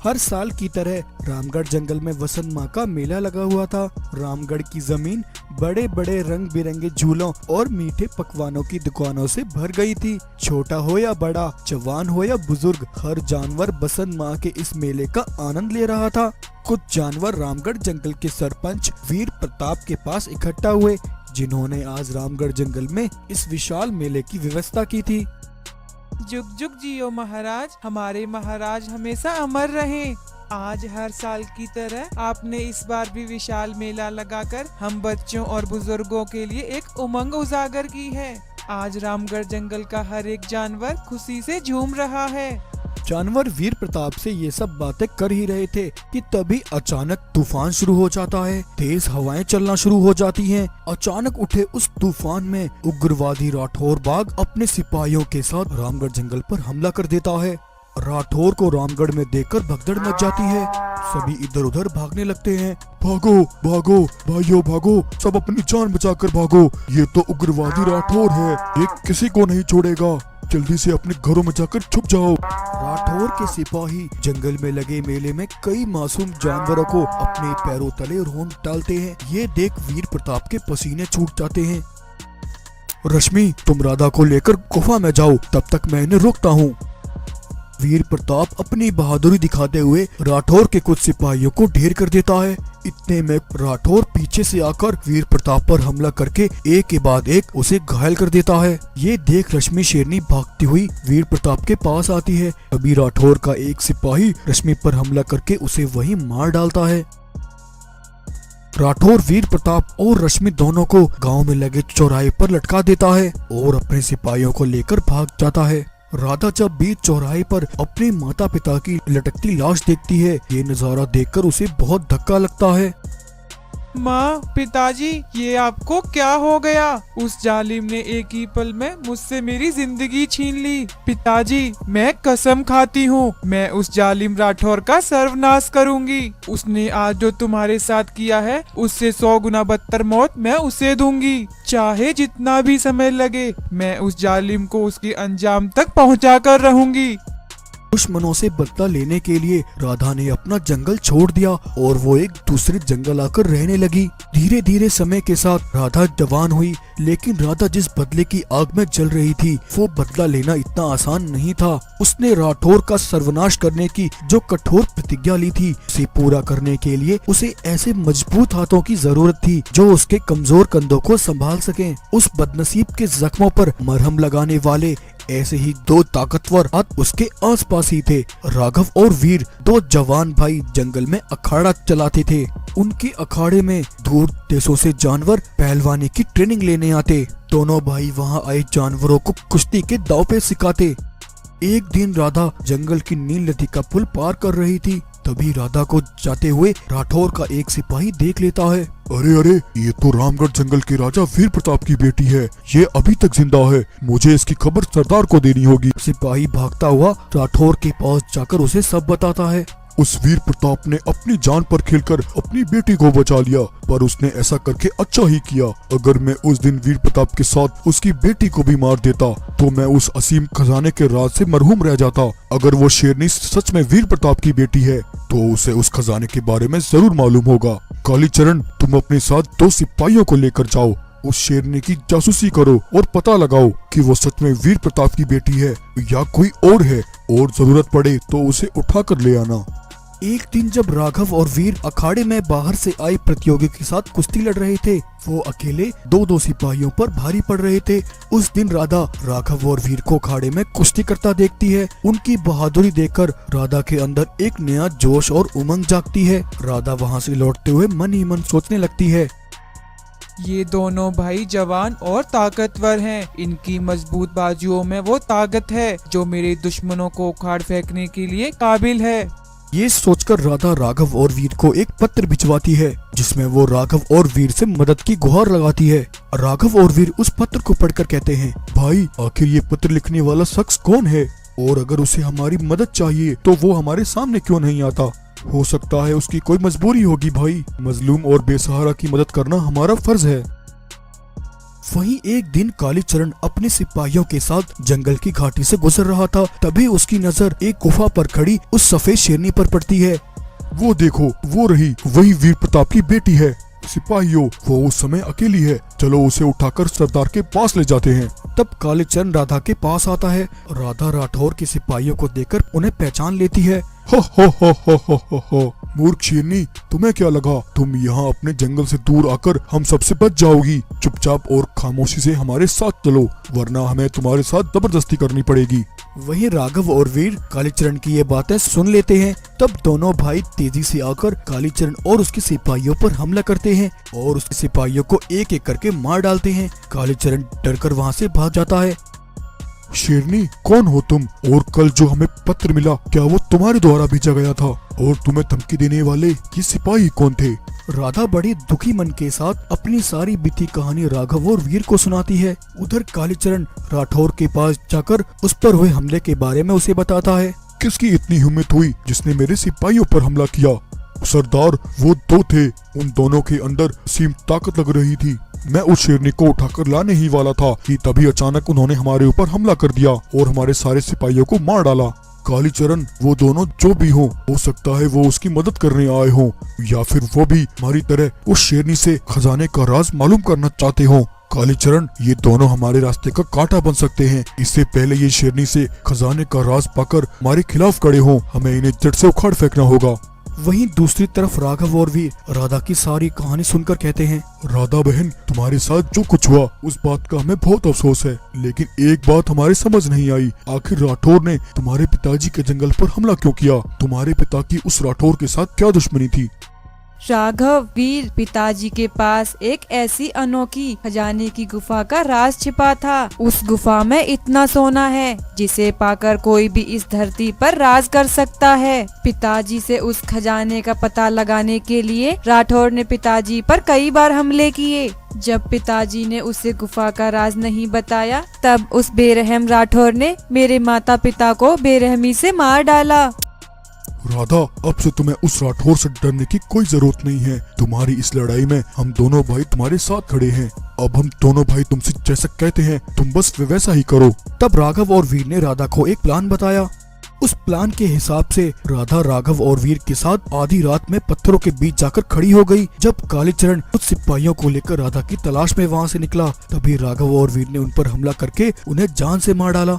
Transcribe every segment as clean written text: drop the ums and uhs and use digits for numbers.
हर साल की तरह रामगढ़ जंगल में वसंत माह का मेला लगा हुआ था। रामगढ़ की जमीन बड़े बड़े रंग बिरंगे झूलों और मीठे पकवानों की दुकानों से भर गई थी। छोटा हो या बड़ा, जवान हो या बुजुर्ग, हर जानवर बसंत माह के इस मेले का आनंद ले रहा था। कुछ जानवर रामगढ़ जंगल के सरपंच वीर प्रताप के पास इकट्ठा हुए, जिन्होंने आज रामगढ़ जंगल में इस विशाल मेले की व्यवस्था की थी। जुग जुग जियो महाराज, हमारे महाराज हमेशा अमर रहें। आज हर साल की तरह आपने इस बार भी विशाल मेला लगाकर हम बच्चों और बुजुर्गों के लिए एक उमंग उजागर की है। आज रामगढ़ जंगल का हर एक जानवर खुशी से झूम रहा है। जानवर वीर प्रताप से ये सब बातें कर ही रहे थे कि तभी अचानक तूफान शुरू हो जाता है। तेज हवाएं चलना शुरू हो जाती हैं। अचानक उठे उस तूफान में उग्रवादी राठौर बाघ अपने सिपाहियों के साथ रामगढ़ जंगल पर हमला कर देता है। राठौर को रामगढ़ में देखकर भगदड़ मच जाती है। सभी इधर उधर भागने लगते हैं। भागो भागो भाइयों भागो, सब अपनी जान बचाकर भागो, ये तो उग्रवादी राठौर है, ये किसी को नहीं छोड़ेगा, जल्दी से अपने घरों में जाकर छुप जाओ। राठौर के सिपाही जंगल में लगे मेले में कई मासूम जानवरों को अपने पैरों तले रोंद डालते हैं। ये देख वीर प्रताप के पसीने छूट जाते हैं। रश्मि, तुम राधा को लेकर गुफा में जाओ, तब तक मैं इन्हें रोकता हूँ। वीर प्रताप अपनी बहादुरी दिखाते हुए राठौर के कुछ सिपाहियों को ढेर कर देता है। इतने में राठौर पीछे से आकर वीर प्रताप पर हमला करके एक के बाद एक उसे घायल कर देता है। ये देख रश्मि शेरनी भागती हुई वीर प्रताप के पास आती है। अभी राठौर का एक सिपाही रश्मि पर हमला करके उसे वहीं मार डालता है। राठौर वीर प्रताप और रश्मि दोनों को गांव में लगे चौराहे पर लटका देता है और अपने सिपाहियों को लेकर भाग जाता है। राधा जब बीच चौराहे पर अपने माता पिता की लटकती लाश देखती है, ये नजारा देखकर उसे बहुत धक्का लगता है। माँ, पिताजी, ये आपको क्या हो गया? उस जालिम ने एक ही पल में मुझसे मेरी जिंदगी छीन ली। पिताजी, मैं कसम खाती हूँ, मैं उस जालिम राठौर का सर्वनाश करूँगी। उसने आज जो तुम्हारे साथ किया है, उससे 100 गुना बदतर मौत मैं उसे दूंगी। चाहे जितना भी समय लगे, मैं उस जालिम को उसके अंजाम तक पहुँचा कर रहूंगी। दुश्मनों से बदला लेने के लिए राधा ने अपना जंगल छोड़ दिया और वो एक दूसरे जंगल आकर रहने लगी। धीरे धीरे समय के साथ राधा जवान हुई, लेकिन राधा जिस बदले की आग में जल रही थी, वो बदला लेना इतना आसान नहीं था। उसने राठौर का सर्वनाश करने की जो कठोर प्रतिज्ञा ली थी, उसे पूरा करने के लिए उसे ऐसे मजबूत हाथों की जरूरत थी जो उसके कमजोर कंधों को संभाल सकें। उस बदनसीब के जख्मों पर मरहम लगाने वाले ऐसे ही दो ताकतवर हाथ उसके आसपास ही थे। राघव और वीर, दो जवान भाई, जंगल में अखाड़ा चलाते थे। उनके अखाड़े में दूर देशों से जानवर पहलवानी की ट्रेनिंग लेने आते। दोनों भाई वहां आए जानवरों को कुश्ती के दांव पे सिखाते। एक दिन राधा जंगल की नील नदी का पुल पार कर रही थी, तभी राधा को जाते हुए राठौर का एक सिपाही देख लेता है। अरे अरे, ये तो रामगढ़ जंगल के राजा वीर प्रताप की बेटी है, ये अभी तक जिंदा है, मुझे इसकी खबर सरदार को देनी होगी। सिपाही भागता हुआ राठौर के पास जाकर उसे सब बताता है। उस वीर प्रताप ने अपनी जान पर खेलकर अपनी बेटी को बचा लिया, पर उसने ऐसा करके अच्छा ही किया। अगर मैं उस दिन वीर प्रताप के साथ उसकी बेटी को भी मार देता तो मैं उस असीम खजाने के राज से मरहूम रह जाता। अगर वो शेरनी सच में वीर प्रताप की बेटी है तो उसे उस खजाने के बारे में जरूर मालूम होगा। कालीचरण, तुम अपने साथ 2 सिपाहियों को लेकर जाओ, उस शेरनी की जासूसी करो और पता लगाओ कि वो सच में वीर प्रताप की बेटी है या कोई और है, और जरूरत पड़े तो उसे उठा कर ले आना। एक दिन जब राघव और वीर अखाड़े में बाहर से आए प्रतियोगी के साथ कुश्ती लड़ रहे थे, वो अकेले 2-2 सिपाहियों पर भारी पड़ रहे थे। उस दिन राधा राघव और वीर को अखाड़े में कुश्ती करता देखती है। उनकी बहादुरी देखकर राधा के अंदर एक नया जोश और उमंग जागती है। राधा वहाँ से लौटते हुए मन ही मन सोचने लगती है, ये दोनों भाई जवान और ताकतवर हैं। इनकी मजबूत बाजुओं में वो ताकत है जो मेरे दुश्मनों को उखाड़ फेंकने के लिए काबिल है। ये सोचकर राधा राघव और वीर को एक पत्र भिजवाती है, जिसमें वो राघव और वीर से मदद की गुहार लगाती है। राघव और वीर उस पत्र को पढ़कर कहते हैं, भाई, आखिर ये पत्र लिखने वाला शख्स कौन है, और अगर उसे हमारी मदद चाहिए तो वो हमारे सामने क्यों नहीं आता? हो सकता है उसकी कोई मजबूरी होगी भाई। मजलूम और बेसहारा की मदद करना हमारा फर्ज है। वहीं एक दिन कालीचरण अपने सिपाहियों के साथ जंगल की घाटी से गुजर रहा था। तभी उसकी नजर एक गुफा पर खड़ी उस सफेद शेरनी पर पड़ती है। वो देखो, वो रही, वही वीर प्रताप की बेटी है। सिपाहियों, वो उस समय अकेली है, चलो उसे उठाकर सरदार के पास ले जाते हैं। तब कालीचरण राधा के पास आता है। राधा राठौर के सिपाहियों को देखकर उन्हें पहचान लेती है। हो हो हो हो हो हो हो। मूर्ख शेरनी, तुम्हें क्या लगा तुम यहाँ अपने जंगल से दूर आकर हम सबसे बच जाओगी? चुपचाप और खामोशी से हमारे साथ चलो, वरना हमें तुम्हारे साथ जबरदस्ती करनी पड़ेगी। वहीं राघव और वीर कालीचरण की ये बातें सुन लेते हैं। तब दोनों भाई तेजी से आकर कालीचरण और उसके सिपाहियों पर हमला करते हैं और उसके सिपाहियों को एक एक करके मार डालते हैं। कालीचरण डरकर वहाँ से भाग जाता है। शेरनी, कौन हो तुम? और कल जो हमें पत्र मिला, क्या वो तुम्हारे द्वारा भेजा गया था? और तुम्हें धमकी देने वाले ये सिपाही कौन थे? राधा बड़ी दुखी मन के साथ अपनी सारी बीती कहानी राघव और वीर को सुनाती है। उधर कालीचरण राठौर के पास जाकर उस पर हुए हमले के बारे में उसे बताता है। किसकी इतनी हिम्मत हुई जिसने मेरे सिपाहियों पर हमला किया? सरदार, वो दो थे, उन दोनों के अंदर सीम ताकत लग रही थी। मैं उस शेरनी को उठाकर लाने ही वाला था कि तभी अचानक उन्होंने हमारे ऊपर हमला कर दिया और हमारे सारे सिपाहियों को मार डाला। कालीचरण, वो दोनों जो भी हो सकता है वो उसकी मदद करने आए हों, या फिर वो भी हमारी तरह उस शेरनी से खजाने का राज मालूम करना चाहते हों। कालीचरण, ये दोनों हमारे रास्ते का कांटा बन सकते हैं। इससे पहले ये शेरनी से खजाने का राज पाकर हमारे खिलाफ खड़े हों, हमें इन्हें जड़ से उखाड़ फेंकना होगा। वहीं दूसरी तरफ राघव और वीर राधा की सारी कहानी सुनकर कहते हैं। राधा बहन, तुम्हारे साथ जो कुछ हुआ उस बात का हमें बहुत अफसोस है, लेकिन एक बात हमारे समझ नहीं आई, आखिर राठौर ने तुम्हारे पिताजी के जंगल पर हमला क्यों किया? तुम्हारे पिता की उस राठौर के साथ क्या दुश्मनी थी? राघव, वीर, पिताजी के पास एक ऐसी अनोखी खजाने की गुफा का राज छिपा था। उस गुफा में इतना सोना है जिसे पाकर कोई भी इस धरती पर राज कर सकता है। पिताजी से उस खजाने का पता लगाने के लिए राठौर ने पिताजी पर कई बार हमले किए। जब पिताजी ने उसे गुफा का राज नहीं बताया, तब उस बेरहम राठौर ने मेरे माता पिता को बेरहमी से मार डाला। राधा, अब से तुम्हें उस राठौर से डरने की कोई जरूरत नहीं है। तुम्हारी इस लड़ाई में हम दोनों भाई तुम्हारे साथ खड़े हैं। अब हम दोनों भाई तुमसे जैसा कहते हैं तुम बस वैसा ही करो। तब राघव और वीर ने राधा को एक प्लान बताया। उस प्लान के हिसाब से राधा राघव और वीर के साथ आधी रात में पत्थरों के बीच जाकर खड़ी हो गई। जब कालीचरण कुछ सिपाहियों को लेकर राधा की तलाश में वहाँ से निकला, तभी राघव और वीर ने उन पर हमला करके उन्हें जान से मार डाला।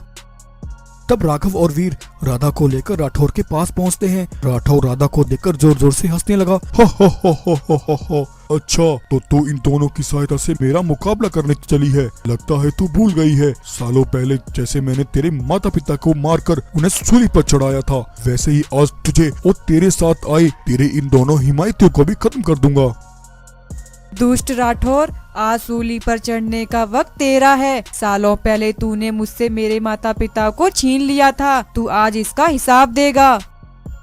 तब राघव और वीर राधा को लेकर राठौर के पास पहुंचते हैं। राठौर राधा को देखकर जोर जोर से हंसने लगा। हो हो हो हो हो हो हो। अच्छा, तो तू इन दोनों की सहायता से मेरा मुकाबला करने चली है। लगता है तू भूल गई है, सालों पहले जैसे मैंने तेरे माता पिता को मारकर उन्हें सूली पर चढ़ाया था, वैसे ही आज तुझे और तेरे साथ आए तेरे इन दोनों हिमायतियों को भी खत्म कर दूंगा। दुष्ट राठौर, आज सूली पर चढ़ने का वक्त तेरा है। सालों पहले तूने मुझसे मेरे माता पिता को छीन लिया था, तू आज इसका हिसाब देगा।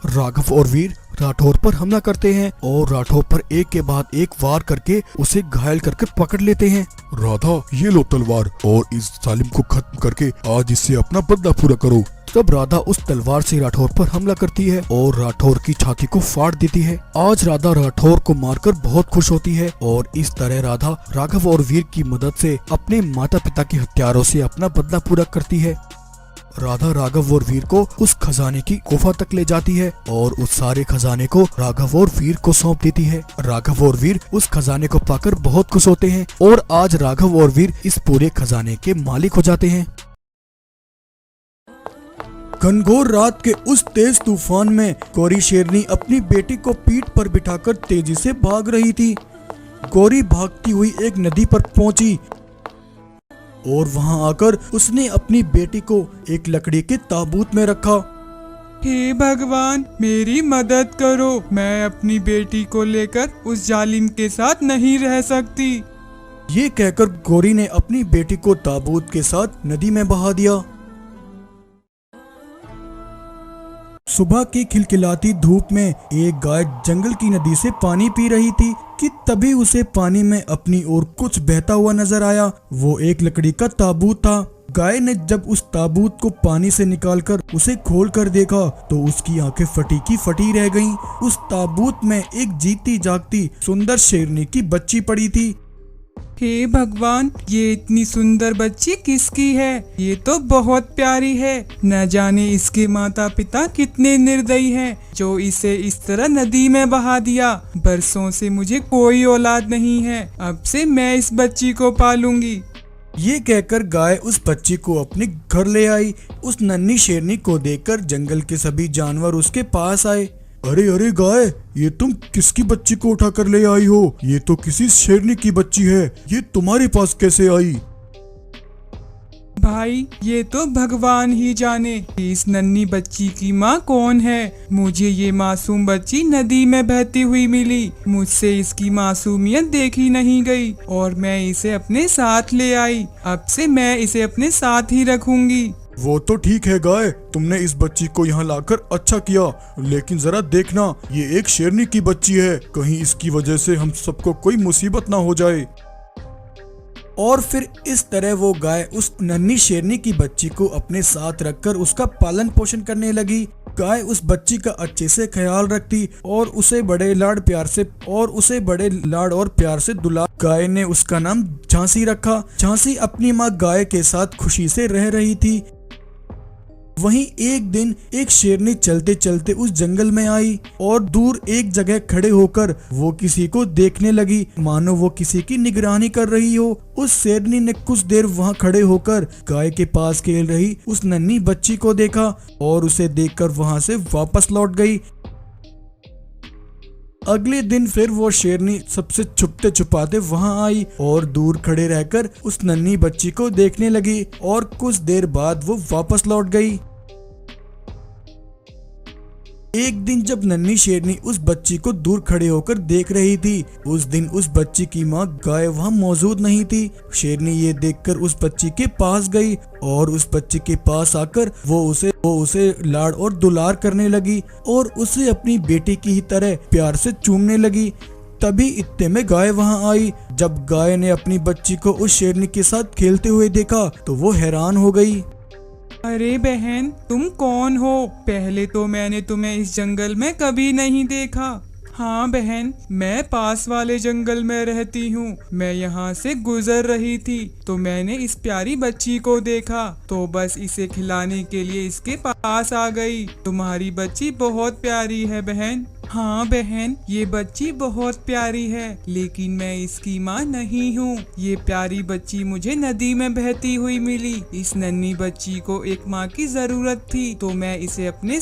राघव और वीर राठौर पर हमला करते हैं और राठौर पर एक के बाद एक वार करके उसे घायल करके पकड़ लेते हैं। राधा, ये लो तलवार और इस जालिम को खत्म करके आज इससे अपना बदला पूरा करो। तब राधा उस तलवार से राठौर पर हमला करती है और राठौर की छाती को फाड़ देती है। आज राधा राठौर को मारकर बहुत खुश होती है और इस तरह राधा राघव और वीर की मदद से अपने माता पिता के हत्यारों से अपना बदला पूरा करती है। राधा राघव और वीर को उस खजाने की गुफा तक ले जाती है और उस सारे खजाने को राघव और वीर को सौंप देती है। राघव और वीर उस खजाने को पाकर बहुत खुश होते हैं और आज राघव और वीर इस पूरे खजाने के मालिक हो जाते हैं। घनघोर रात के उस तेज तूफान में गौरी शेरनी अपनी बेटी को पीठ पर बिठाकर तेजी से भाग रही थी। गौरी भागती हुई एक नदी पर पहुंची और वहां आकर उसने अपनी बेटी को एक लकड़ी के ताबूत में रखा। हे भगवान, मेरी मदद करो, मैं अपनी बेटी को लेकर उस जालिम के साथ नहीं रह सकती। ये कहकर गौरी ने अपनी बेटी को ताबूत के साथ नदी में बहा दिया। सुबह की खिलखिलाती धूप में एक गाय जंगल की नदी से पानी पी रही थी कि तभी उसे पानी में अपनी ओर कुछ बहता हुआ नजर आया। वो एक लकड़ी का ताबूत था। गाय ने जब उस ताबूत को पानी से निकालकर उसे खोल कर देखा तो उसकी आंखें फटी की फटी रह गईं। उस ताबूत में एक जीती जागती सुंदर शेरनी की बच्ची पड़ी थी। हे भगवान, ये इतनी सुंदर बच्ची किसकी है? ये तो बहुत प्यारी है। न जाने इसके माता पिता कितने निर्दयी हैं, जो इसे इस तरह नदी में बहा दिया। बरसों से मुझे कोई औलाद नहीं है, अब से मैं इस बच्ची को पालूंगी। ये कहकर गाय उस बच्ची को अपने घर ले आई। उस नन्ही शेरनी को देखकर जंगल के सभी जानवर उसके पास आए। अरे अरे गाय, ये तुम किसकी बच्ची को उठा कर ले आई हो? ये तो किसी शेरनी की बच्ची है, ये तुम्हारे पास कैसे आई? भाई, ये तो भगवान ही जाने कि इस नन्ही बच्ची की माँ कौन है। मुझे ये मासूम बच्ची नदी में बहती हुई मिली। मुझसे इसकी मासूमियत देखी नहीं गई और मैं इसे अपने साथ ले आई। अब से मैं इसे अपने साथ ही रखूंगी। वो तो ठीक है गाय, तुमने इस बच्ची को यहाँ लाकर अच्छा किया, लेकिन जरा देखना, ये एक शेरनी की बच्ची है, कहीं इसकी वजह से हम सबको कोई मुसीबत ना हो जाए। और फिर इस तरह वो गाय उस नन्ही शेरनी की बच्ची को अपने साथ रखकर उसका पालन पोषण करने लगी। गाय उस बच्ची का अच्छे से ख्याल रखती और उसे बड़े लाड और प्यार से दुला। गाय ने उसका नाम झांसी रखा। झांसी अपनी माँ गाय के साथ खुशी से रह रही थी। वहीं एक दिन एक शेरनी चलते चलते उस जंगल में आई और दूर एक जगह खड़े होकर वो किसी को देखने लगी, मानो वो किसी की निगरानी कर रही हो। उस शेरनी ने कुछ देर वहां खड़े होकर गाय के पास खेल रही उस नन्ही बच्ची को देखा और उसे देखकर वहां से वापस लौट गई। अगले दिन फिर वो शेरनी सबसे छुपते छुपाते वहां आई और दूर खड़े रहकर उस नन्ही बच्ची को देखने लगी और कुछ देर बाद वो वापस लौट गई। एक दिन जब नन्ही शेरनी उस बच्ची को दूर खड़े होकर देख रही थी, उस दिन उस बच्ची की माँ गाय वहाँ मौजूद नहीं थी। शेरनी ये देखकर उस बच्ची के पास गई और उस बच्ची के पास आकर वो उसे लाड और दुलार करने लगी और उसे अपनी बेटी की ही तरह प्यार से चूमने लगी। तभी इतने में गाय वहां आई। जब गाय ने अपनी बच्ची को उस शेरनी के साथ खेलते हुए देखा तो वो हैरान हो गई। अरे बहन, तुम कौन हो? पहले तो मैंने तुम्हें इस जंगल में कभी नहीं देखा। हाँ बहन, मैं पास वाले जंगल में रहती हूँ। मैं यहाँ से गुजर रही थी तो मैंने इस प्यारी बच्ची को देखा, तो बस इसे खिलाने के लिए इसके पास आ गई। तुम्हारी बच्ची बहुत प्यारी है बहन। हाँ बहन, ये बच्ची बहुत प्यारी है, लेकिन मैं इसकी माँ नहीं हूँ। ये प्यारी बच्ची मुझे नदी में बहती हुई मिली। इस नन्ही बच्ची को एक माँ की जरूरत थी तो मैं इसे अपने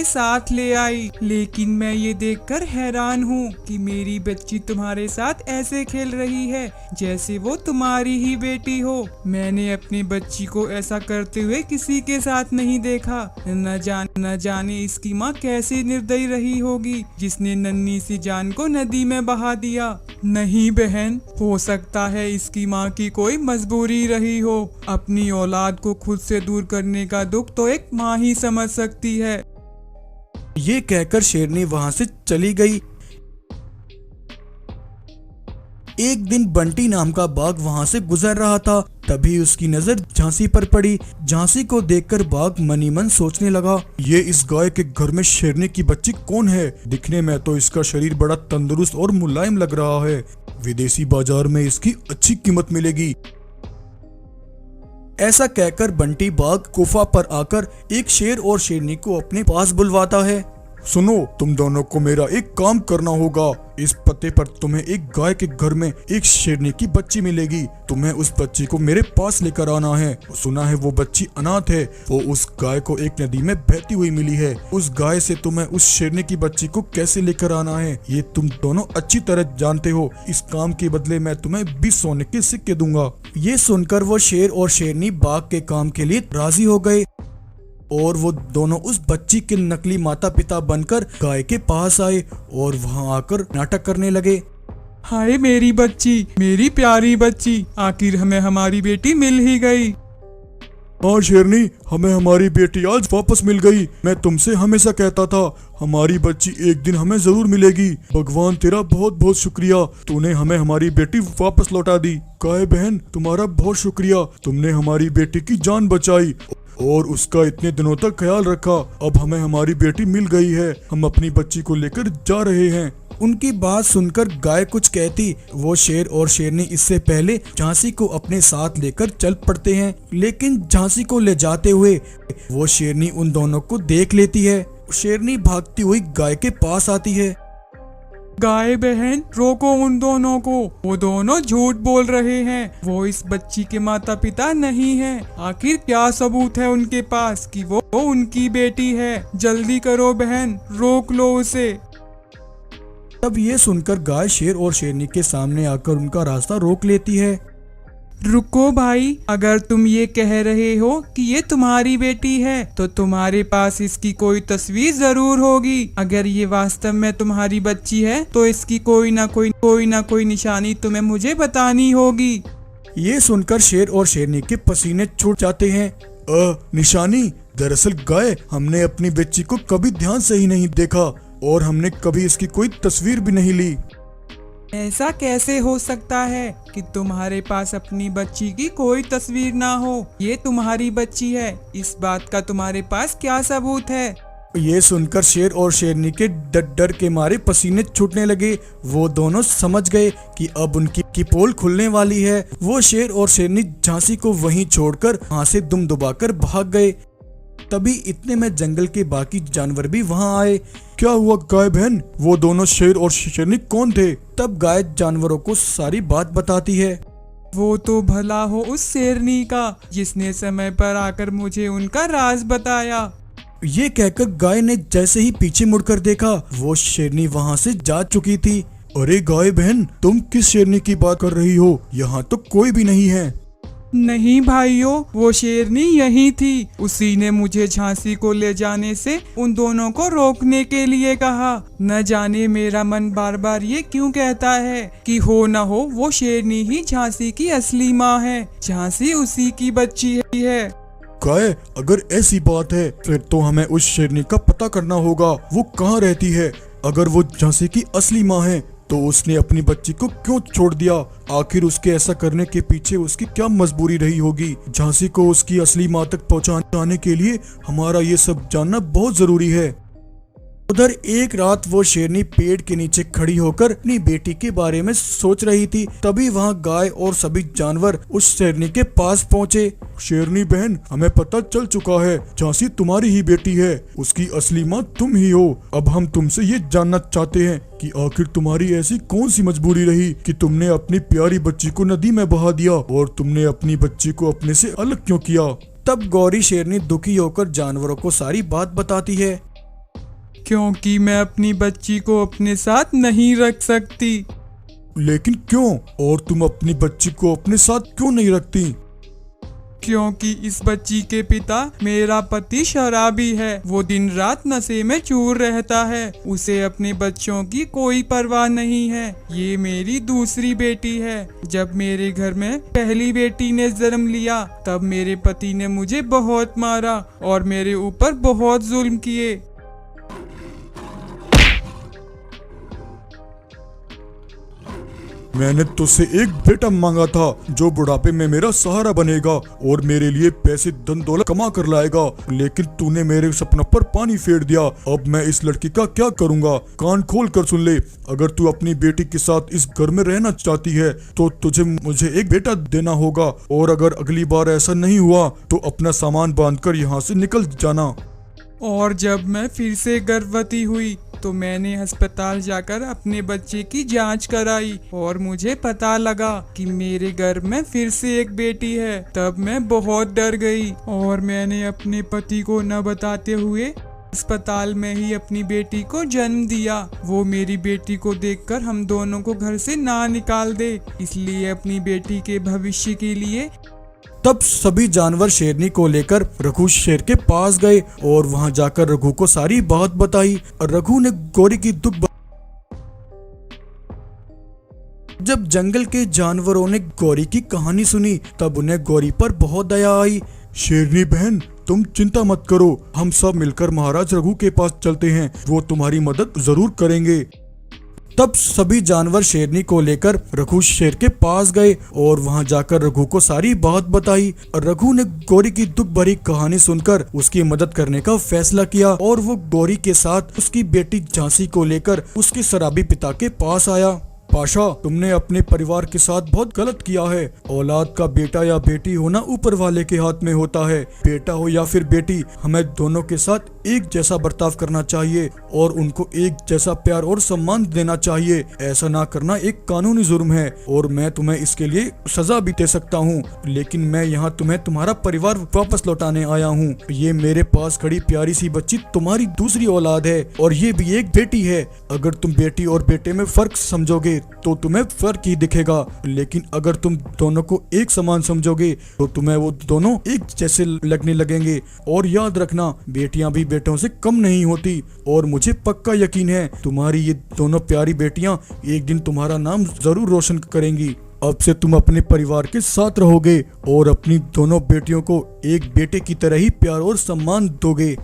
साथ ले आई। लेकिन मैं ये देखकर हैरान हूँ कि मेरी बच्ची तुम्हारे साथ ऐसे खेल रही है जैसे वो तुम्हारी ही बेटी हो। मैंने अपनी बच्ची को ऐसा करते हुए किसी के साथ नहीं देखा। न जाने इसकी माँ कैसी निर्दयी रही होगी जिसने नन्ही सी जान को नदी में बहा दिया। नहीं बहन, हो सकता है इसकी माँ की कोई मजबूरी रही हो। अपनी औलाद को खुद से दूर करने का दुख तो एक माँ ही समझ सकती है। ये कहकर शेरनी वहां से चली गई। एक दिन बंटी नाम का बाघ वहां से गुजर रहा था, तभी उसकी नजर झांसी पर पड़ी। झांसी को देखकर बाघ मनी मन सोचने लगा, ये इस गाय के घर में शेरनी की बच्ची कौन है? दिखने में तो इसका शरीर बड़ा तंदुरुस्त और मुलायम लग रहा है। विदेशी बाजार में इसकी अच्छी कीमत मिलेगी। ऐसा कहकर बंटी बाघ गुफा पर आकर एक शेर और शेरनी को अपने पास बुलवाता है। सुनो, तुम दोनों को मेरा एक काम करना होगा। इस पते पर तुम्हें एक गाय के घर में एक शेरनी की बच्ची मिलेगी। तुम्हें उस बच्ची को मेरे पास लेकर आना है। सुना है वो बच्ची अनाथ है। वो उस गाय को एक नदी में बहती हुई मिली है। उस गाय से तुम्हें उस शेरनी की बच्ची को कैसे लेकर आना है ये तुम दोनों अच्छी तरह जानते हो। इस काम के बदले मैं तुम्हें 20 सोने के सिक्के दूंगा। ये सुनकर वो शेर और शेरनी बाघ के काम के लिए राजी हो गए और वो दोनों उस बच्ची के नकली माता पिता बनकर गाय के पास आए और वहां आकर नाटक करने लगे। हाय मेरी बच्ची, मेरी प्यारी बच्ची, आखिर हमें हमारी बेटी मिल ही गई। हाँ शेरनी, हमें हमारी बेटी आज वापस मिल गई। मैं तुमसे हमेशा कहता था हमारी बच्ची एक दिन हमें जरूर मिलेगी। भगवान तेरा बहुत बहुत शुक्रिया, तूने हमें हमारी बेटी वापस लौटा दी। गाय बहन, तुम्हारा बहुत शुक्रिया, तुमने हमारी बेटी की जान बचाई और उसका इतने दिनों तक ख्याल रखा। अब हमें हमारी बेटी मिल गई है, हम अपनी बच्ची को लेकर जा रहे हैं। उनकी बात सुनकर गाय कुछ कहती, वो शेर और शेरनी इससे पहले झांसी को अपने साथ लेकर चल पड़ते हैं, लेकिन झांसी को ले जाते हुए वो शेरनी उन दोनों को देख लेती है। शेरनी भागती हुई गाय के पास आती है। गाय बहन, रोको उन दोनों को, वो दोनों झूठ बोल रहे हैं, वो इस बच्ची के माता पिता नहीं हैं। आखिर क्या सबूत है उनके पास कि वो उनकी बेटी है? जल्दी करो बहन, रोक लो उसे। तब ये सुनकर गाय शेर और शेरनी के सामने आकर उनका रास्ता रोक लेती है। रुको भाई, अगर तुम ये कह रहे हो कि ये तुम्हारी बेटी है तो तुम्हारे पास इसकी कोई तस्वीर जरूर होगी। अगर ये वास्तव में तुम्हारी बच्ची है तो इसकी कोई ना कोई निशानी तुम्हें मुझे बतानी होगी। ये सुनकर शेर और शेरनी के पसीने छूट जाते हैं। निशानी? दरअसल गाय, हमने अपनी बच्ची को कभी ध्यान से ही नहीं देखा और हमने कभी इसकी कोई तस्वीर भी नहीं ली। ऐसा कैसे हो सकता है कि तुम्हारे पास अपनी बच्ची की कोई तस्वीर ना हो? ये तुम्हारी बच्ची है, इस बात का तुम्हारे पास क्या सबूत है? ये सुनकर शेर और शेरनी के डर के मारे पसीने छूटने लगे। वो दोनों समझ गए कि अब उनकी पोल खुलने वाली है। वो शेर और शेरनी झांसी को वहीं छोड़कर वहां से दुम दुबाकर भाग गए। तभी इतने में जंगल के बाकी जानवर भी वहां आए। क्या हुआ गाय बहन, वो दोनों शेर और शेरनी कौन थे? तब गाय जानवरों को सारी बात बताती है। वो तो भला हो उस शेरनी का जिसने समय पर आकर मुझे उनका राज बताया। ये कहकर गाय ने जैसे ही पीछे मुड़कर देखा, वो शेरनी वहां से जा चुकी थी। अरे गाय बहन, तुम किस शेरनी की बात कर रही हो? यहाँ तो कोई भी नहीं है। नहीं भाइयों, वो शेरनी यही थी। उसी ने मुझे झांसी को ले जाने से उन दोनों को रोकने के लिए कहा। न जाने मेरा मन बार बार ये क्यों कहता है कि हो न हो वो शेरनी ही झांसी की असली माँ है। झांसी उसी की बच्ची है। गाय, अगर ऐसी बात है फिर तो हमें उस शेरनी का पता करना होगा। वो कहाँ रहती है? अगर वो झांसी की असली माँ है तो उसने अपनी बच्ची को क्यों छोड़ दिया? आखिर उसके ऐसा करने के पीछे उसकी क्या मजबूरी रही होगी? झांसी को उसकी असली माँ तक पहुँचाने के लिए हमारा ये सब जानना बहुत जरूरी है। उधर एक रात वो शेरनी पेड़ के नीचे खड़ी होकर अपनी बेटी के बारे में सोच रही थी। तभी वहाँ गाय और सभी जानवर उस शेरनी के पास पहुँचे। शेरनी बहन, हमें पता चल चुका है, झांसी तुम्हारी ही बेटी है, उसकी असली माँ तुम ही हो। अब हम तुमसे ये जानना चाहते हैं कि आखिर तुम्हारी ऐसी कौन सी मजबूरी रही कि तुमने अपनी प्यारी बच्ची को नदी में बहा दिया और तुमने अपनी बच्ची को अपने से अलग क्यों किया? तब गौरी शेरनी दुखी होकर जानवरों को सारी बात बताती है। क्योंकि मैं अपनी बच्ची को अपने साथ नहीं रख सकती। लेकिन क्यों? और तुम अपनी बच्ची को अपने साथ क्यों नहीं रखती? क्योंकि इस बच्ची के पिता मेरा पति शराबी है। वो दिन रात नशे में चूर रहता है। उसे अपने बच्चों की कोई परवाह नहीं है। ये मेरी दूसरी बेटी है। जब मेरे घर में पहली बेटी ने जन्म लिया तब मेरे पति ने मुझे बहुत मारा और मेरे ऊपर बहुत जुल्म किए। मैंने तुझसे एक बेटा मांगा था जो बुढ़ापे में मेरा सहारा बनेगा और मेरे लिए पैसे धन दौलत कमा कर लाएगा, लेकिन तूने मेरे सपनों पर पानी फेर दिया। अब मैं इस लड़की का क्या करूंगा? कान खोल कर सुन ले, अगर तू अपनी बेटी के साथ इस घर में रहना चाहती है तो तुझे मुझे एक बेटा देना होगा, और अगर अगली बार ऐसा नहीं हुआ तो अपना सामान बांधकर यहाँ से निकल जाना। और जब मैं फिर से गर्भवती हुई तो मैंने अस्पताल जाकर अपने बच्चे की जांच कराई और मुझे पता लगा कि मेरे गर्भ में फिर से एक बेटी है। तब मैं बहुत डर गई और मैंने अपने पति को न बताते हुए अस्पताल में ही अपनी बेटी को जन्म दिया। वो मेरी बेटी को देखकर हम दोनों को घर से ना निकाल दे, इसलिए अपनी बेटी के भविष्य के लिए। तब सभी जानवर शेरनी को लेकर रघु शेर के पास गए और वहां जाकर रघु को सारी बात बताई। रघु ने गौरी की दुख जब जंगल के जानवरों ने गौरी की कहानी सुनी तब उन्हें गौरी पर बहुत दया आई। शेरनी बहन, तुम चिंता मत करो, हम सब मिलकर महाराज रघु के पास चलते हैं, वो तुम्हारी मदद जरूर करेंगे। तब सभी जानवर शेरनी को लेकर रघु शेर के पास गए और वहां जाकर रघु को सारी बात बताई। रघु ने गौरी की दुख भरी कहानी सुनकर उसकी मदद करने का फैसला किया और वो गौरी के साथ उसकी बेटी झांसी को लेकर उसके शराबी पिता के पास आया। पाशा, तुमने अपने परिवार के साथ बहुत गलत किया है। औलाद का बेटा या बेटी होना ऊपर वाले के हाथ में होता है। बेटा हो या फिर बेटी, हमें दोनों के साथ एक जैसा बर्ताव करना चाहिए और उनको एक जैसा प्यार और सम्मान देना चाहिए। ऐसा ना करना एक कानूनी जुर्म है और मैं तुम्हें इसके लिए सजा भी दे सकता हूँ, लेकिन मैं यहाँ तुम्हें तुम्हारा परिवार वापस लौटाने आया हूँ। ये मेरे पास खड़ी प्यारी सी बच्ची तुम्हारी दूसरी औलाद है और ये भी एक बेटी है। अगर तुम बेटी और बेटे में फर्क समझोगे तो तुम्हें फर्क ही दिखेगा, लेकिन अगर तुम दोनों को एक समान समझोगे तो तुम्हें वो दोनों एक जैसे लगने लगेंगे। और याद रखना, बेटियां भी बेटों से कम नहीं होती और मुझे पक्का यकीन है तुम्हारी ये दोनों प्यारी बेटियां एक दिन तुम्हारा नाम जरूर रोशन करेंगी। अब से तुम अपने परिवार के साथ रहोगे और अपनी दोनों बेटियों को एक बेटे की तरह ही प्यार और सम्मान दोगे।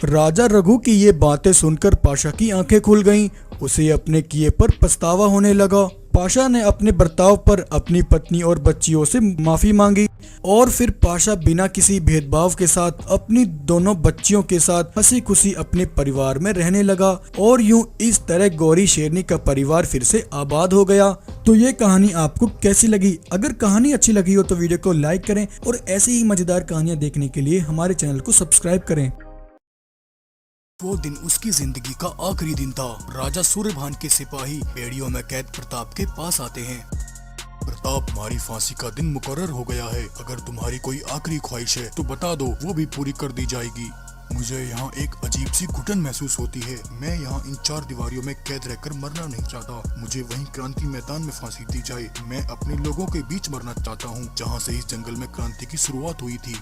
राजा रघु की ये बातें सुनकर पाशा की आंखें खुल गईं। उसे अपने किए पर पछतावा होने लगा। पाशा ने अपने बर्ताव पर अपनी पत्नी और बच्चियों से माफी मांगी और फिर पाशा बिना किसी भेदभाव के साथ अपनी दोनों बच्चियों के साथ हंसी खुशी अपने परिवार में रहने लगा और यूं इस तरह गौरी शेरनी का परिवार फिर से आबाद हो गया। तो ये कहानी आपको कैसी लगी? अगर कहानी अच्छी लगी हो तो वीडियो को लाइक करें और ऐसी ही मजेदार कहानियां देखने के लिए हमारे चैनल को सब्सक्राइब करें। वो दिन उसकी जिंदगी का आखिरी दिन था। राजा सूर्यभान के सिपाही बेड़ियों में कैद प्रताप के पास आते हैं। प्रताप, हमारी फांसी का दिन मुकर्रर हो गया है। अगर तुम्हारी कोई आखिरी ख्वाहिश है तो बता दो, वो भी पूरी कर दी जाएगी। मुझे यहाँ एक अजीब सी घुटन महसूस होती है। मैं यहाँ इन चार दीवारियों में कैद रहकर मरना नहीं चाहता। मुझे वहीं क्रांति मैदान में फांसी दी जाए। मैं अपने लोगों के बीच मरना चाहता हूँ, जहाँ से इस जंगल में क्रांति की शुरुआत हुई थी।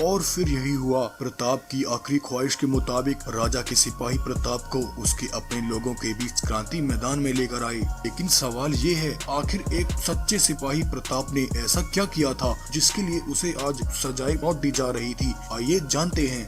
और फिर यही हुआ। प्रताप की आखिरी ख्वाहिश के मुताबिक राजा के सिपाही प्रताप को उसके अपने लोगों के बीच क्रांति मैदान में लेकर आए। लेकिन सवाल ये है, आखिर एक सच्चे सिपाही प्रताप ने ऐसा क्या किया था जिसके लिए उसे आज सजाए मौत दी जा रही थी? आइए जानते हैं।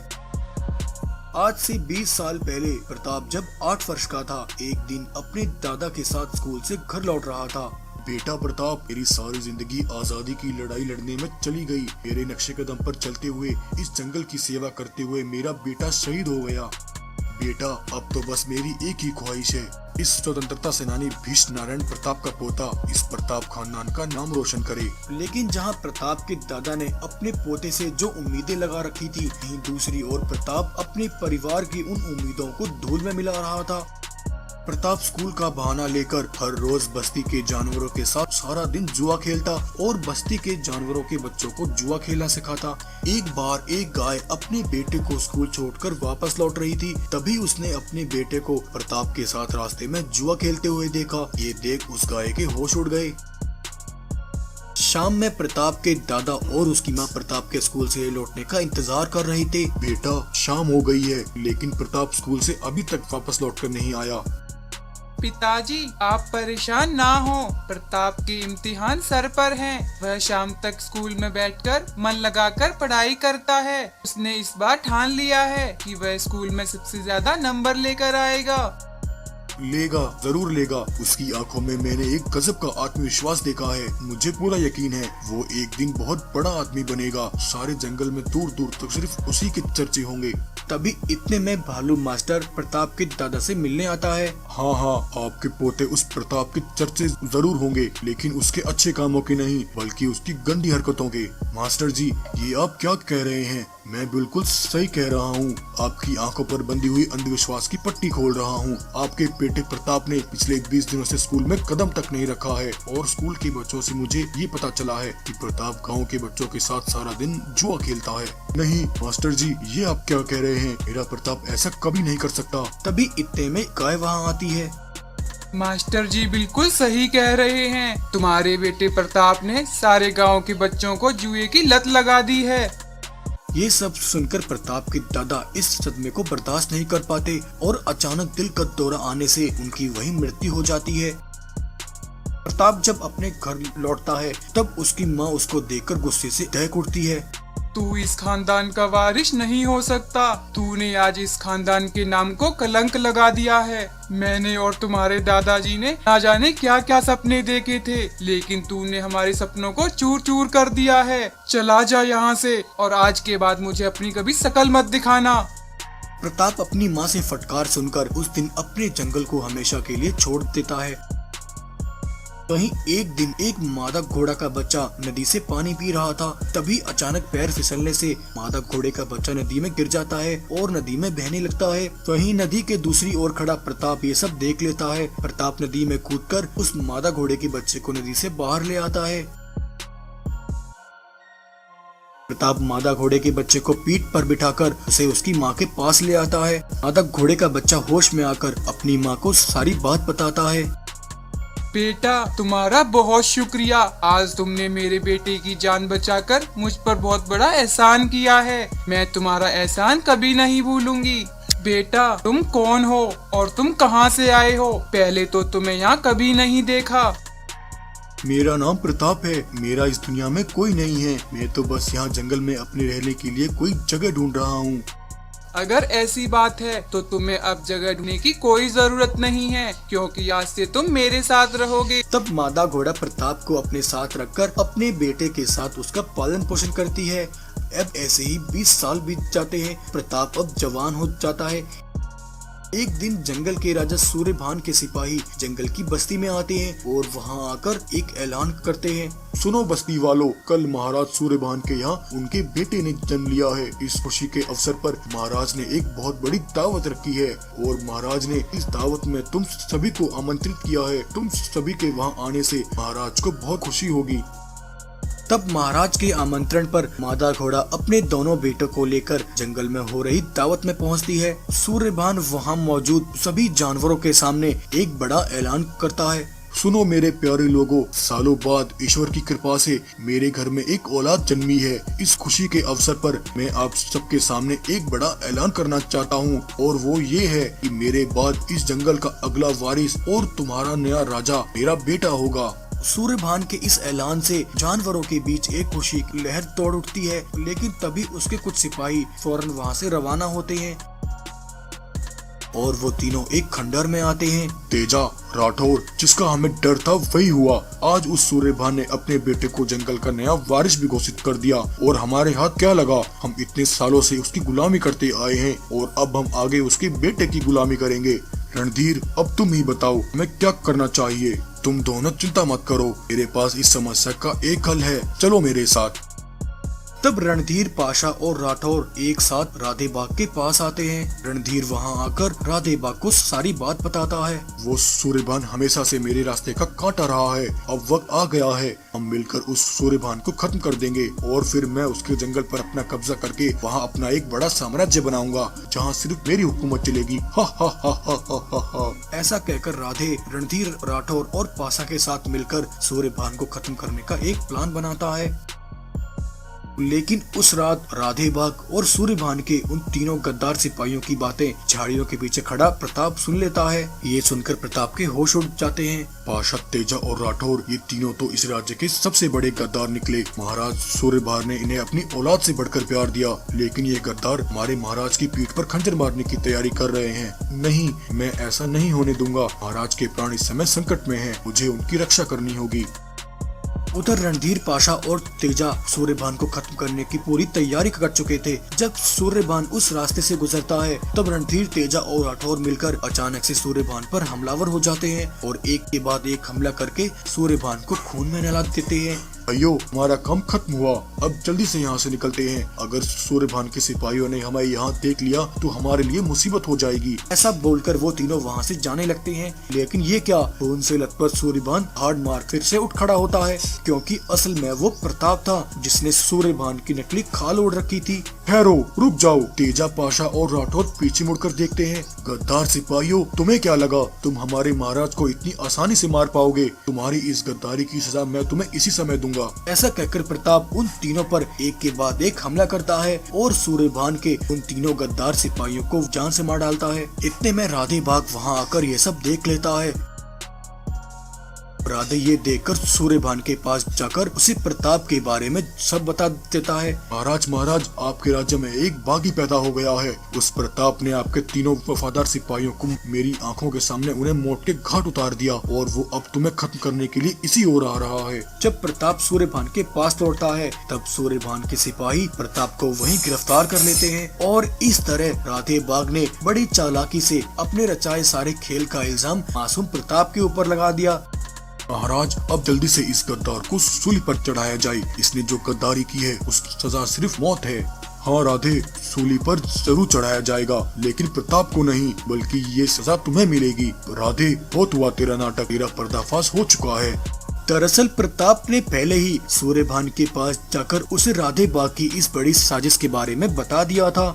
आज से 20 साल पहले प्रताप जब 8 वर्ष का था, एक दिन अपने दादा के साथ स्कूल से घर लौट रहा था। बेटा प्रताप, मेरी सारी जिंदगी आजादी की लड़ाई लड़ने में चली गई। मेरे नक्शे कदम पर चलते हुए, इस जंगल की सेवा करते हुए मेरा बेटा शहीद हो गया। बेटा, अब तो बस मेरी एक ही ख्वाहिश है, इस स्वतंत्रता सेनानी भीष्म नारायण प्रताप का पोता इस प्रताप खानदान का नाम रोशन करे। लेकिन जहां प्रताप के दादा ने अपने पोते से जो उम्मीदें लगा रखी थी, वहीं दूसरी ओर प्रताप अपने परिवार की उन उम्मीदों को धूल में मिला रहा था। प्रताप स्कूल का बहाना लेकर हर रोज बस्ती के जानवरों के साथ सारा दिन जुआ खेलता और बस्ती के जानवरों के बच्चों को जुआ खेलना सिखाता। एक बार एक गाय अपने बेटे को स्कूल छोड़कर वापस लौट रही थी। तभी उसने अपने बेटे को प्रताप के साथ रास्ते में जुआ खेलते हुए देखा। ये देख उस गाय के होश उड़ गए। शाम में प्रताप के दादा और उसकी माँ प्रताप के स्कूल से लौटने का इंतजार कर रहे थे। बेटा, शाम हो गई है, लेकिन प्रताप स्कूल से अभी तक वापस लौटकर नहीं आया। पिताजी, आप परेशान ना हो। प्रताप के इम्तिहान सर पर हैं। वह शाम तक स्कूल में बैठकर मन लगाकर पढ़ाई करता है। उसने इस बार ठान लिया है कि वह स्कूल में सबसे ज्यादा नंबर लेकर आएगा। लेगा, जरूर लेगा। उसकी आंखों में मैंने एक गजब का आत्मविश्वास देखा है। मुझे पूरा यकीन है वो एक दिन बहुत बड़ा आदमी बनेगा। सारे जंगल में दूर दूर तक सिर्फ उसी के चर्चे होंगे। तभी इतने में भालू मास्टर प्रताप के दादा से मिलने आता है। हाँ हाँ, आपके पोते उस प्रताप के चर्चे जरूर होंगे, लेकिन उसके अच्छे कामों के नहीं, बल्कि उसकी गंदी हरकतों के। मास्टर जी, ये आप क्या कह रहे हैं? मैं बिल्कुल सही कह रहा हूँ। आपकी आंखों पर बंधी हुई अंधविश्वास की पट्टी खोल रहा हूँ। आपके बेटे प्रताप ने पिछले 20 दिनों से स्कूल में कदम तक नहीं रखा है और स्कूल के बच्चों से मुझे ये पता चला है कि प्रताप गाँव के बच्चों के साथ सारा दिन जुआ खेलता है। नहीं मास्टर जी, ये आप क्या कह रहे हैं? मेरा प्रताप ऐसा कभी नहीं कर सकता। तभी इतने में गाय वहाँ आती है। मास्टर जी बिल्कुल सही कह रहे हैं। तुम्हारे बेटे प्रताप ने सारे गांव के बच्चों को जुए की लत लगा दी है। ये सब सुनकर प्रताप के दादा इस सदमे को बर्दाश्त नहीं कर पाते और अचानक दिल का दौरा आने से उनकी वहीं मृत्यु हो जाती है। प्रताप जब अपने घर लौटता है तब उसकी माँ उसको देखकर गुस्से से दहक उठती है। तू इस खानदान का वारिस नहीं हो सकता। तूने आज इस खानदान के नाम को कलंक लगा दिया है। मैंने और तुम्हारे दादाजी ने ना जाने क्या क्या सपने देखे थे, लेकिन तूने हमारे सपनों को चूर चूर कर दिया है। चला जा यहाँ से और आज के बाद मुझे अपनी कभी शकल मत दिखाना। प्रताप अपनी माँ से फटकार सुनकर उस दिन अपने जंगल को हमेशा के लिए छोड़ देता है। वहीं एक दिन एक मादा घोड़ा का बच्चा नदी से पानी पी रहा था। तभी अचानक पैर फिसलने से मादा घोड़े का बच्चा नदी में गिर जाता है और नदी में बहने लगता है। वहीं नदी के दूसरी ओर खड़ा प्रताप ये सब देख लेता है। प्रताप नदी में कूदकर उस मादा घोड़े के बच्चे को नदी से बाहर ले आता है। प्रताप मादा घोड़े के बच्चे को पीठ पर बिठाकर उसे उसकी माँ के पास ले आता है। मादा घोड़े का बच्चा होश में आकर अपनी माँ को सारी बात बताता है। बेटा, तुम्हारा बहुत शुक्रिया। आज तुमने मेरे बेटे की जान बचाकर मुझ पर बहुत बड़ा एहसान किया है। मैं तुम्हारा एहसान कभी नहीं भूलूंगी। बेटा, तुम कौन हो और तुम कहाँ से आए हो? पहले तो तुम्हें यहाँ कभी नहीं देखा। मेरा नाम प्रताप है। मेरा इस दुनिया में कोई नहीं है। मैं तो बस यहाँ जंगल में अपने रहने के लिए कोई जगह ढूंढ रहा हूँ। अगर ऐसी बात है तो तुम्हें अब जगह ढूंढने की कोई जरूरत नहीं है, क्योंकि आज से तुम मेरे साथ रहोगे। तब मादा घोड़ा प्रताप को अपने साथ रखकर अपने बेटे के साथ उसका पालन पोषण करती है। अब ऐसे ही 20 साल बीत जाते हैं। प्रताप अब जवान हो जाता है। एक दिन जंगल के राजा सूर्यभान के सिपाही जंगल की बस्ती में आते हैं और वहां आकर एक ऐलान करते हैं। सुनो बस्ती वालों, कल महाराज सूर्यभान के यहाँ उनके बेटे ने जन्म लिया है। इस खुशी के अवसर पर महाराज ने एक बहुत बड़ी दावत रखी है और महाराज ने इस दावत में तुम सभी को आमंत्रित किया है। तुम सभी के वहाँ आने से महाराज को बहुत खुशी होगी। तब महाराज के आमंत्रण पर मादा घोड़ा अपने दोनों बेटों को लेकर जंगल में हो रही दावत में पहुंचती है। सूर्यभान वहां मौजूद सभी जानवरों के सामने एक बड़ा ऐलान करता है। सुनो मेरे प्यारे लोगों, सालों बाद ईश्वर की कृपा से मेरे घर में एक औलाद जन्मी है। इस खुशी के अवसर पर मैं आप सबके सामने एक बड़ा ऐलान करना चाहता हूँ और वो ये है कि मेरे बाद इस जंगल का अगला वारिस और तुम्हारा नया राजा मेरा बेटा होगा। सूर्यभान के इस ऐलान से जानवरों के बीच एक खुशी की लहर तोड़ उठती है, लेकिन तभी उसके कुछ सिपाही फौरन वहां से रवाना होते हैं और वो तीनों एक खंडर में आते हैं। तेजा, राठौर, जिसका हमें डर था वही हुआ। आज उस सूर्यभान ने अपने बेटे को जंगल का नया वारिस भी घोषित कर दिया और हमारे हाथ क्या लगा। हम इतने सालों से उसकी गुलामी करते आए हैं और अब हम आगे उसके बेटे की गुलामी करेंगे। रणधीर, अब तुम ही बताओ हमें क्या करना चाहिए। तुम दोनों चिंता मत करो, मेरे पास इस समस्या का एक हल है। चलो मेरे साथ। तब रणधीर पाशा और राठौर एक साथ राधे बाग के पास आते हैं। रणधीर वहां आकर राधे बाग को सारी बात बताता है। वो सूर्यभान हमेशा से मेरे रास्ते का कांटा रहा है। अब वक्त आ गया है, हम मिलकर उस सूर्यभान को खत्म कर देंगे और फिर मैं उसके जंगल पर अपना कब्जा करके वहाँ अपना एक बड़ा साम्राज्य बनाऊंगा जहाँ सिर्फ मेरी हुकूमत चलेगी। हा हा हा हा हा हा हा। ऐसा कहकर राधे रणधीर, राठौर और पाशा के साथ मिलकर सूर्यभान को खत्म करने का एक प्लान बनाता है। लेकिन उस रात राधे बाग और सूर्यभान के उन तीनों गद्दार सिपाहियों की बातें झाड़ियों के पीछे खड़ा प्रताप सुन लेता है। ये सुनकर प्रताप के होश उड़ जाते हैं। पाशा, तेजा और राठौर, ये तीनों तो इस राज्य के सबसे बड़े गद्दार निकले। महाराज सूर्यभान ने इन्हें अपनी औलाद से बढ़कर प्यार दिया, लेकिन ये गद्दार हमारे महाराज की पीठ पर खंजर मारने की तैयारी कर रहे हैं। नहीं, मैं ऐसा नहीं होने दूंगा। महाराज के प्राण इस समय संकट में हैं, मुझे उनकी रक्षा करनी होगी। उधर रणधीर पाशा और तेजा सूर्यभान को खत्म करने की पूरी तैयारी कर चुके थे। जब सूर्यभान उस रास्ते से गुजरता है तब रणधीर, तेजा और राठौर मिलकर अचानक से सूर्यभान पर हमलावर हो जाते हैं और एक के बाद एक हमला करके सूर्यभान को खून में नहला देते हैं। अयो, हमारा काम खत्म हुआ। अब जल्दी से यहाँ से निकलते हैं। अगर सूर्यभान के सिपाहियों ने हमें यहाँ देख लिया तो हमारे लिए मुसीबत हो जाएगी। ऐसा बोलकर वो तीनों वहाँ से जाने लगते हैं। लेकिन ये क्या, खून से लथपथ सूर्यभान हार्ड मार फिर से उठ खड़ा होता है, क्योंकि असल में वो प्रताप था जिसने सूर्यभान की नकली खाल ओढ़ रखी थी। ठहरो, रुक जाओ। तेजा, पाशा और राठौर पीछे मुड़कर देखते हैं। गद्दार सिपाहियों, तुम्हें क्या लगा तुम हमारे महाराज को इतनी आसानी से मार पाओगे? तुम्हारी इस गद्दारी की सजा मैं तुम्हें इसी समय दूंगा। ऐसा कहकर प्रताप उन तीनों पर एक के बाद एक हमला करता है और सूर्यभान के उन तीनों गद्दार सिपाहियों को जान से मार डालता है। इतने में राधे बाग वहां आकर ये सब देख लेता है। राधे ये देखकर सूर्यभान के पास जाकर उसे प्रताप के बारे में सब बता देता है। महाराज आपके राज्य में एक बागी पैदा हो गया है। उस प्रताप ने आपके तीनों वफादार सिपाहियों को मेरी आंखों के सामने उन्हें मौत के घाट उतार दिया और वो अब तुम्हें खत्म करने के लिए इसी ओर आ रहा है। जब प्रताप सूर्यभान के पास लौटता है तब सूर्यभान के सिपाही प्रताप को वहीं गिरफ्तार कर लेते हैं और इस तरह राधे बाग ने बड़ी चालाकी से अपने रचाए सारे खेल का इल्जाम मासूम प्रताप के ऊपर लगा दिया। महाराज अब जल्दी से इस गद्दार को सूली पर चढ़ाया जाए। इसने जो गद्दारी की है उसकी सजा सिर्फ मौत है। हाँ राधे, सूली पर जरूर चढ़ाया जाएगा, लेकिन प्रताप को नहीं, बल्कि ये सजा तुम्हें मिलेगी। राधे बहुत हुआ तेरा नाटक, तेरा पर्दाफाश हो चुका है। दरअसल प्रताप ने पहले ही सूर्यभान के पास जाकर उसे राधे बाग की इस बड़ी साजिश के बारे में बता दिया था।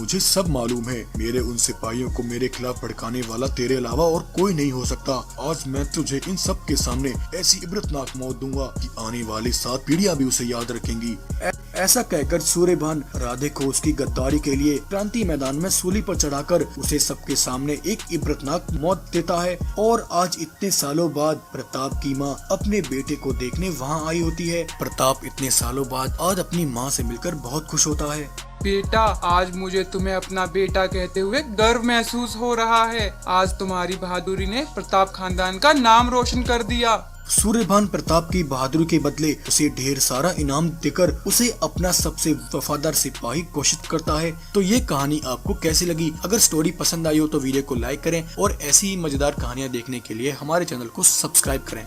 मुझे सब मालूम है। मेरे उन सिपाहियों को मेरे खिलाफ भड़काने वाला तेरे अलावा और कोई नहीं हो सकता। आज मैं तुझे इन सब के सामने ऐसी इबरतनाक मौत दूंगा कि आने वाली 7 पीढ़ियां भी उसे याद रखेंगी। ऐसा कहकर सूर्यभान राधे को उसकी गद्दारी के लिए क्रांति मैदान में सूली पर चढ़ाकर उसे सबके सामने एक इबरतनाक मौत देता है। और आज इतने सालों बाद प्रताप की माँ अपने बेटे को देखने वहाँ आई होती है। प्रताप इतने सालों बाद आज अपनी माँ से मिलकर बहुत खुश होता है। बेटा, आज मुझे तुम्हें अपना बेटा कहते हुए गर्व महसूस हो रहा है। आज तुम्हारी बहादुरी ने प्रताप खानदान का नाम रोशन कर दिया। सूर्यभान प्रताप की बहादुरी के बदले उसे ढेर सारा इनाम देकर उसे अपना सबसे वफादार सिपाही घोषित करता है। तो ये कहानी आपको कैसी लगी? अगर स्टोरी पसंद आई हो तो वीडियो को लाइक करें और ऐसी ही मजेदार कहानियाँ देखने के लिए हमारे चैनल को सब्सक्राइब करें।